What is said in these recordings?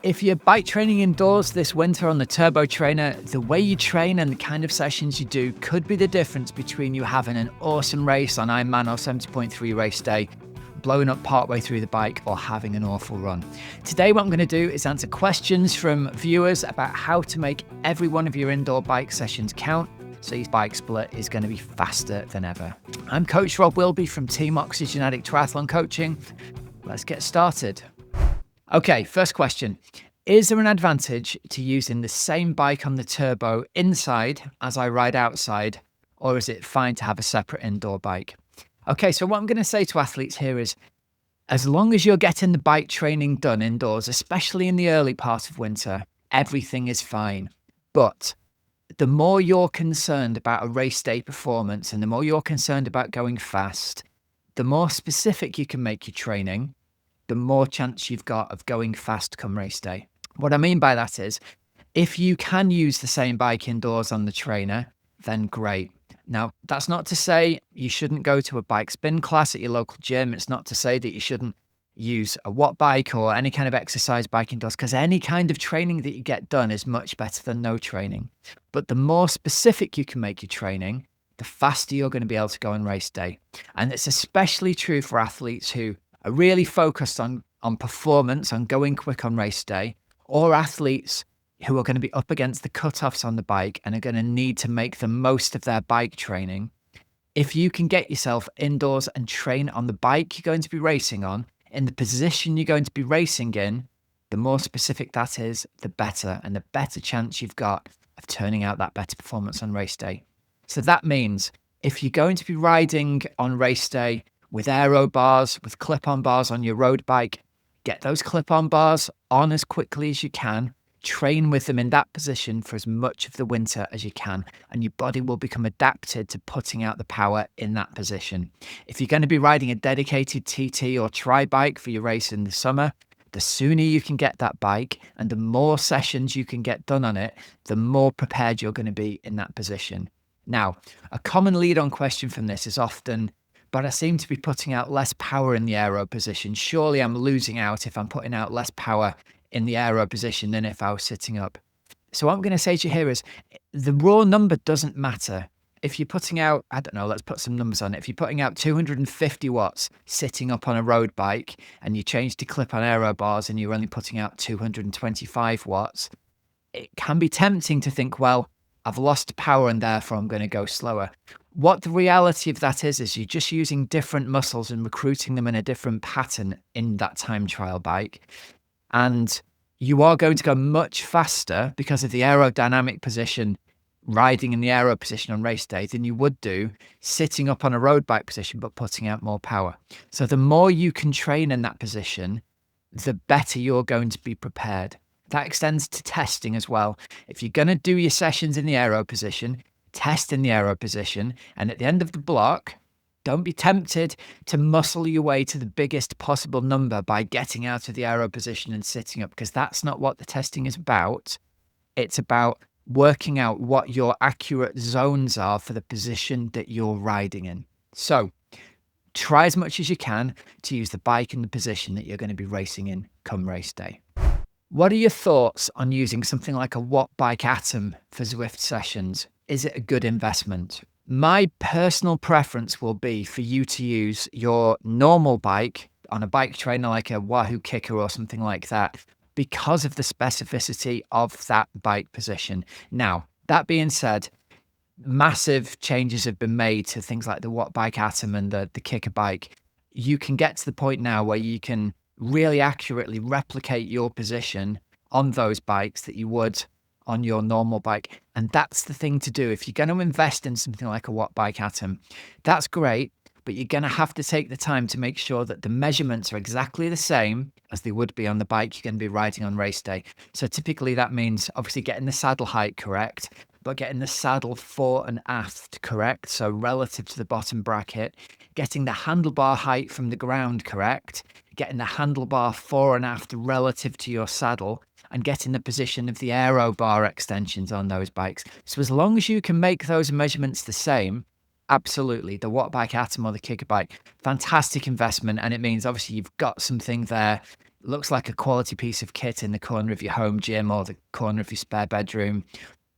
If you're bike training indoors this winter on the turbo trainer, the way you train and the kind of sessions you do could be the difference between you having an awesome race on Ironman or 70.3 race day, blowing up partway through the bike, or having an awful run. Today, what I'm going to do is answer questions from viewers about how to make every one of your indoor bike sessions count, so your bike split is going to be faster than ever. I'm Coach Rob Wilby from Team Oxygen Addict Triathlon Coaching. Let's get started. Okay, first question. Is there an advantage to using the same bike on the turbo inside as I ride outside, or is it fine to have a separate indoor bike? Okay, so what I'm going to say to athletes here is, as long as you're getting the bike training done indoors, especially in the early part of winter, everything is fine. But the more you're concerned about a race day performance and the more you're concerned about going fast, the more specific you can make your training, the more chance you've got of going fast come race day. What I mean by that is, if you can use the same bike indoors on the trainer, then great. Now, that's not to say you shouldn't go to a bike spin class at your local gym. It's not to say that you shouldn't use a watt bike or any kind of exercise bike indoors, because any kind of training that you get done is much better than no training. But the more specific you can make your training, the faster you're going to be able to go on race day. And it's especially true for athletes who are really focused on performance, on going quick on race day, or athletes who are going to be up against the cutoffs on the bike and are going to need to make the most of their bike training. If you can get yourself indoors and train on the bike you're going to be racing on, in the position you're going to be racing in, the more specific that is, the better, and the better chance you've got of turning out that better performance on race day. So that means if you're going to be riding on race day with aero bars, with clip-on bars on your road bike, get those clip-on bars on as quickly as you can. Train with them in that position for as much of the winter as you can, and your body will become adapted to putting out the power in that position. If you're going to be riding a dedicated TT or tri bike for your race in the summer, the sooner you can get that bike and the more sessions you can get done on it, the more prepared you're going to be in that position. Now, a common lead-on question from this is often, but I seem to be putting out less power in the aero position. Surely I'm losing out if I'm putting out less power in the aero position than if I was sitting up. So what I'm going to say to you here is, the raw number doesn't matter. If you're putting out, I don't know, let's put some numbers on it. If you're putting out 250 watts sitting up on a road bike and you change to clip-on aero bars and you're only putting out 225 watts, it can be tempting to think, well, I've lost power and therefore I'm going to go slower. What the reality of that is you're just using different muscles and recruiting them in a different pattern in that time trial bike. And you are going to go much faster because of the aerodynamic position, riding in the aero position on race day, than you would do sitting up on a road bike position but putting out more power. So the more you can train in that position, the better you're going to be prepared. That extends to testing as well. If you're going to do your sessions in the aero position, test in the aero position, and at the end of the block, don't be tempted to muscle your way to the biggest possible number by getting out of the aero position and sitting up, because that's not what the testing is about. It's about working out what your accurate zones are for the position that you're riding in. So try as much as you can to use the bike in the position that you're going to be racing in come race day. What are your thoughts on using something like a watt bike Atom for Zwift sessions? Is it a good investment? My personal preference will be for you to use your normal bike on a bike trainer like a Wahoo Kicker or something like that, because of the specificity of that bike position. Now, that being said, massive changes have been made to things like the watt bike Atom and the Kicker bike. You can get to the point now where you can really accurately replicate your position on those bikes that you would on your normal bike. And that's the thing to do. If you're going to invest in something like a watt bike Atom, that's great, but you're going to have to take the time to make sure that the measurements are exactly the same as they would be on the bike you're going to be riding on race day. So typically that means obviously getting the saddle height correct, but getting the saddle fore and aft correct, so relative to the bottom bracket, getting the handlebar height from the ground correct, getting the handlebar fore and aft relative to your saddle, and getting the position of the aero bar extensions on those bikes. So as long as you can make those measurements the same, Absolutely. The watt bike Atom or the kicker bike, fantastic investment. And it means obviously you've got something there. Looks like a quality piece of kit in the corner of your home gym or the corner of your spare bedroom.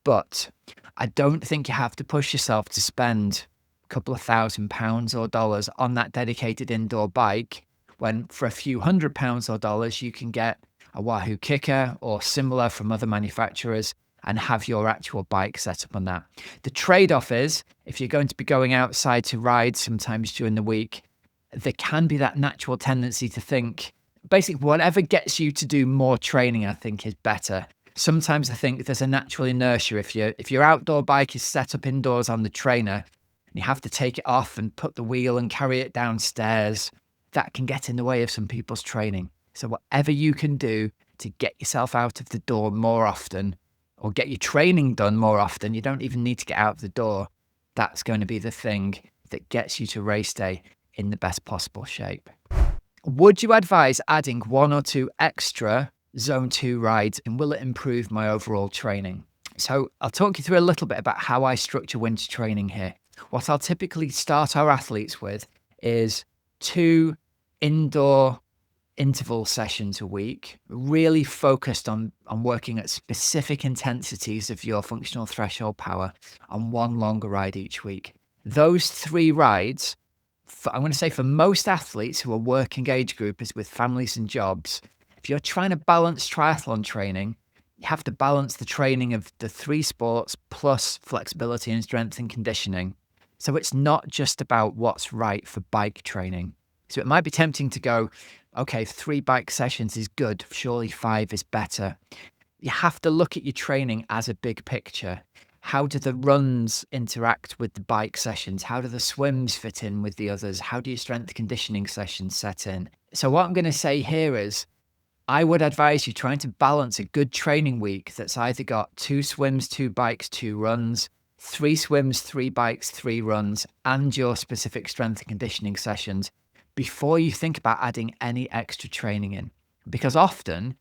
But I don't think you have to push yourself to spend a couple of £1,000 or dollars on that dedicated indoor bike when for a few £100 or dollars you can get a Wahoo kicker or similar from other manufacturers and have your actual bike set up on that. The trade-off is if you're going to be going outside to ride sometimes during the week, there can be that natural tendency to think basically whatever gets you to do more training, I think is better. Sometimes I think there's a natural inertia. If your outdoor bike is set up indoors on the trainer and you have to take it off and put the wheel and carry it downstairs, that can get in the way of some people's training. So whatever you can do to get yourself out of the door more often or get your training done more often, you don't even need to get out of the door. That's going to be the thing that gets you to race day in the best possible shape. Would you advise adding 1 or 2 extra Zone 2 rides, and will it improve my overall training? So I'll talk you through a little bit about how I structure winter training here. What I'll typically start our athletes with is 2 indoor interval sessions a week, really focused on working at specific intensities of your functional threshold power on 1 longer ride each week. Those 3 rides, I'm going to say for most athletes who are working age groupers with families and jobs, if you're trying to balance triathlon training, you have to balance the training of the 3 sports plus flexibility and strength and conditioning. So it's not just about what's right for bike training. So it might be tempting to go, okay, 3 bike sessions is good, surely 5 is better. You have to look at your training as a big picture. How do the runs interact with the bike sessions? How do the swims fit in with the others? How do your strength conditioning sessions set in? So what I'm going to say here is, I would advise you trying to balance a good training week that's either got 2 swims, 2 bikes, 2 runs, 3 swims, 3 bikes, 3 runs, and your specific strength and conditioning sessions before you think about adding any extra training in. Because often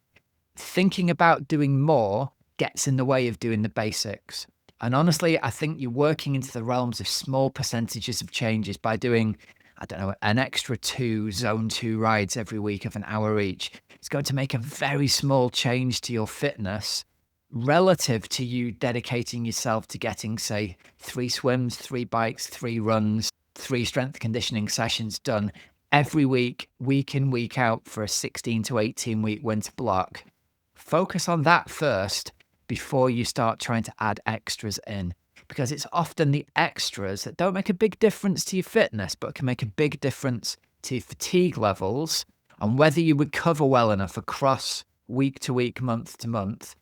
thinking about doing more gets in the way of doing the basics. And honestly, I think you're working into the realms of small percentages of changes by doing, I don't know, an extra 2 Zone 2 rides every week of an hour each. It's going to make a very small change to your fitness relative to you dedicating yourself to getting, say, 3 swims, 3 bikes, 3 runs, 3 strength conditioning sessions done every week, week in, week out for a 16 to 18 week winter block. Focus on that first before you start trying to add extras in, because it's often the extras that don't make a big difference to your fitness, but can make a big difference to your fatigue levels and whether you recover well enough across week to week, month to month.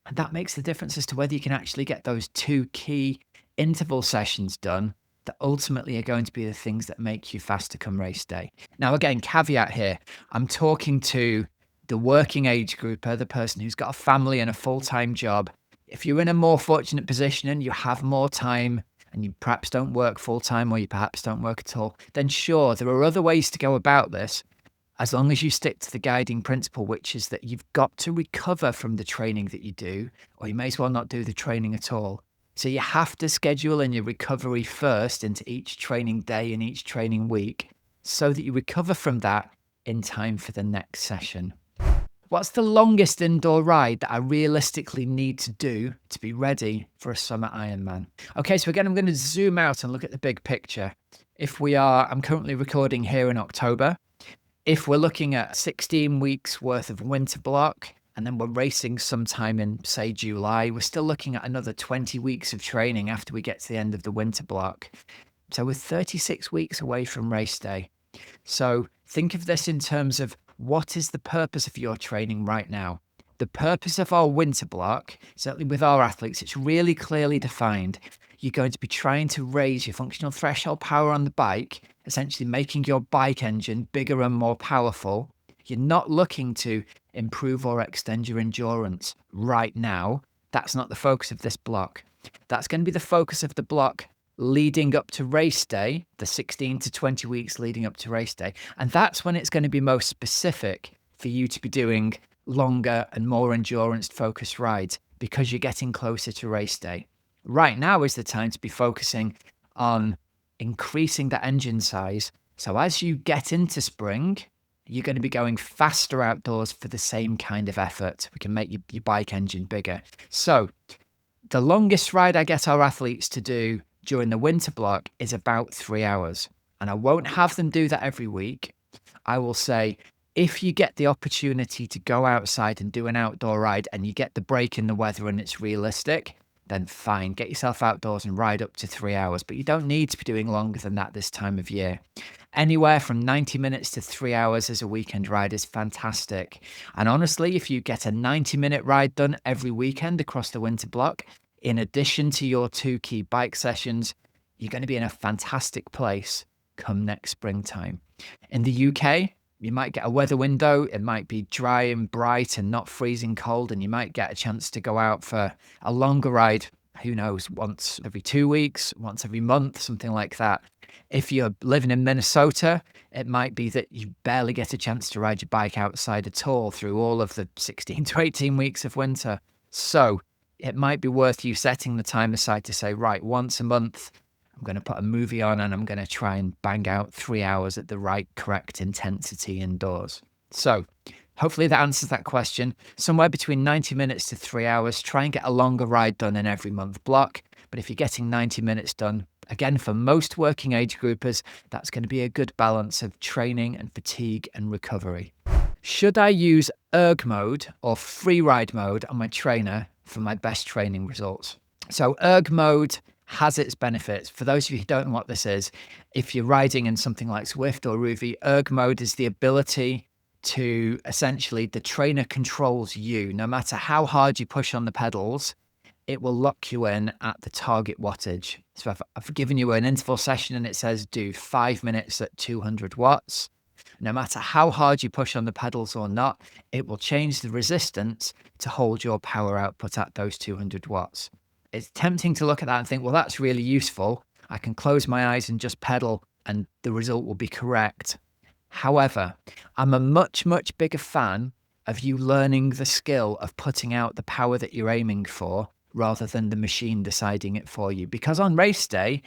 And that makes the difference as to whether you can actually get those 2 key interval sessions done that ultimately are going to be the things that make you faster come race day. Now, again, caveat here, I'm talking to the working age grouper, the person who's got a family and a full-time job. If you're in a more fortunate position and you have more time and you perhaps don't work full-time or you perhaps don't work at all, then sure, there are other ways to go about this, as long as you stick to the guiding principle, which is that you've got to recover from the training that you do, or you may as well not do the training at all. So you have to schedule in your recovery first into each training day and each training week so that you recover from that in time for the next session. What's the longest indoor ride that I realistically need to do to be ready for a summer Ironman? Okay, so again, I'm going to zoom out and look at the big picture. I'm currently recording here in October. If we're looking at 16 weeks worth of winter block, and then we're racing sometime in, say, July, we're still looking at another 20 weeks of training after we get to the end of the winter block. So we're 36 weeks away from race day. So think of this in terms of what is the purpose of your training right now? The purpose of our winter block, certainly with our athletes, it's really clearly defined. You're going to be trying to raise your functional threshold power on the bike, essentially making your bike engine bigger and more powerful. You're not looking to improve or extend your endurance right now. That's not the focus of this block. That's going to be the focus of the block leading up to race day, the 16 to 20 weeks leading up to race day. And that's when it's going to be most specific for you to be doing longer and more endurance focused rides because you're getting closer to race day. Right now is the time to be focusing on increasing the engine size. So as you get into spring, you're going to be going faster outdoors for the same kind of effort. We can make your bike engine bigger. So the longest ride I get our athletes to do during the winter block is about 3 hours. And I won't have them do that every week. I will say, if you get the opportunity to go outside and do an outdoor ride and you get the break in the weather and it's realistic, then fine, get yourself outdoors and ride up to 3 hours. But you don't need to be doing longer than that this time of year. Anywhere from 90 minutes to 3 hours as a weekend ride is fantastic. And honestly, if you get a 90-minute ride done every weekend across the winter block, in addition to your 2 key bike sessions, you're going to be in a fantastic place come next springtime. In the UK, you might get a weather window. It might be dry and bright and not freezing cold, and you might get a chance to go out for a longer ride. Who knows, once every 2 weeks, once every month, something like that. If you're living in Minnesota, it might be that you barely get a chance to ride your bike outside at all through all of the 16 to 18 weeks of winter. So it might be worth you setting the time aside to say, right, once a month, I'm going to put a movie on and I'm going to try and bang out 3 hours at the right, correct intensity indoors. So hopefully that answers that question. Somewhere between 90 minutes to 3 hours, try and get a longer ride done in every month block. But if you're getting 90 minutes done, again, for most working age groupers, that's going to be a good balance of training and fatigue and recovery. Should I use erg mode or free ride mode on my trainer for my best training results? So erg mode has its benefits. For those of you who don't know what this is, if you're riding in something like Zwift or Rouvy, erg mode is the ability to essentially, the trainer controls you. No matter how hard you push on the pedals, it will lock you in at the target wattage. So if I've given you an interval session and it says do 5 minutes at 200 watts, no matter how hard you push on the pedals or not, it will change the resistance to hold your power output at those 200 watts. It's tempting to look at that and think, well, that's really useful. I can close my eyes and just pedal and the result will be correct. However, I'm a much, much bigger fan of you learning the skill of putting out the power that you're aiming for rather than the machine deciding it for you. Because on race day,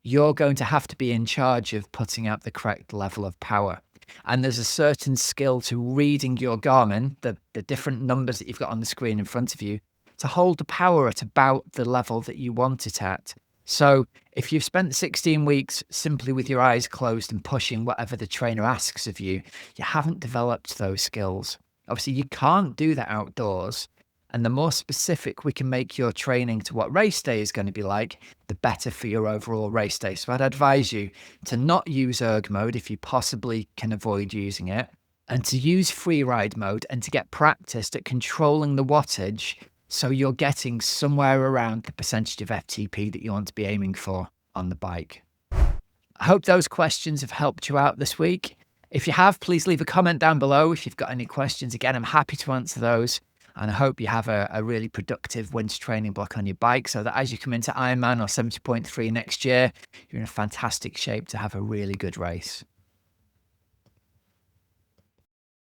you're going to have to be in charge of putting out the correct level of power. And there's a certain skill to reading your Garmin, the different numbers that you've got on the screen in front of you, to hold the power at about the level that you want it at. So if you've spent 16 weeks simply with your eyes closed and pushing whatever the trainer asks of you, you haven't developed those skills. Obviously, you can't do that outdoors. And the more specific we can make your training to what race day is going to be like, the better for your overall race day. So I'd advise you to not use erg mode if you possibly can avoid using it, and to use free ride mode and to get practiced at controlling the wattage so you're getting somewhere around the percentage of FTP that you want to be aiming for on the bike. I hope those questions have helped you out this week. If you have, please leave a comment down below if you've got any questions. Again, I'm happy to answer those. And I hope you have a really productive winter training block on your bike so that as you come into Ironman or 70.3 next year, you're in a fantastic shape to have a really good race.